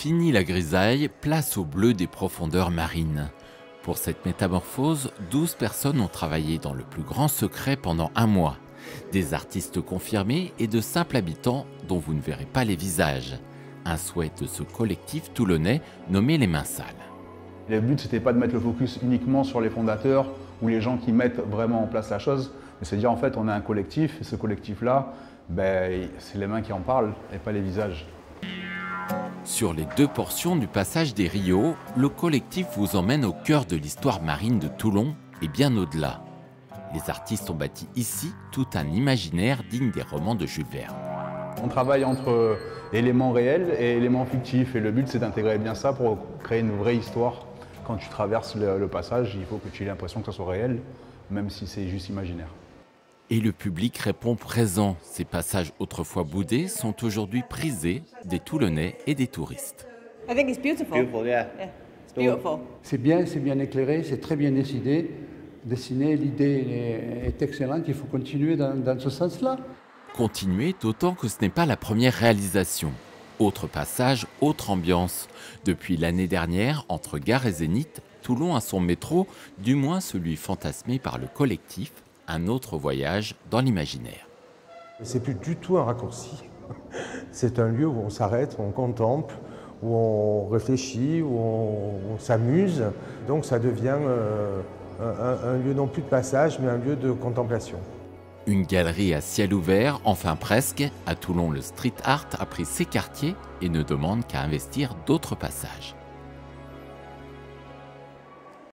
Fini la grisaille, place au bleu des profondeurs marines. Pour cette métamorphose, 12 personnes ont travaillé dans le plus grand secret pendant un mois. Des artistes confirmés et de simples habitants dont vous ne verrez pas les visages. Un souhait de ce collectif toulonnais nommé les Mains Sales. Le but, c'était pas de mettre le focus uniquement sur les fondateurs ou les gens qui mettent vraiment en place la chose, mais c'est de dire en fait on est un collectif et ce collectif-là, c'est les mains qui en parlent et pas les visages. Sur les 2 portions du passage des Rios, le collectif vous emmène au cœur de l'histoire marine de Toulon et bien au-delà. Les artistes ont bâti ici tout un imaginaire digne des romans de Jules Verne. On travaille entre éléments réels et éléments fictifs et le but c'est d'intégrer bien ça pour créer une vraie histoire. Quand tu traverses le passage, il faut que tu aies l'impression que ça soit réel, même si c'est juste imaginaire. Et le public répond présent. Ces passages autrefois boudés sont aujourd'hui prisés des Toulonnais et des touristes. I think it's beautiful. Beautiful, yeah. It's beautiful. C'est bien éclairé, c'est très bien dessiné. L'idée est excellente, il faut continuer dans ce sens-là. Continuez, d'autant que ce n'est pas la première réalisation. Autre passage, autre ambiance. Depuis l'année dernière, entre Gare et Zénith, Toulon a son métro, du moins celui fantasmé par le collectif, un autre voyage dans l'imaginaire. C'est plus du tout un raccourci. C'est un lieu où on s'arrête, où on contemple, où on réfléchit, où on s'amuse. Donc ça devient un lieu non plus de passage, mais un lieu de contemplation. Une galerie à ciel ouvert, enfin presque. À Toulon, le street art a pris ses quartiers et ne demande qu'à investir d'autres passages.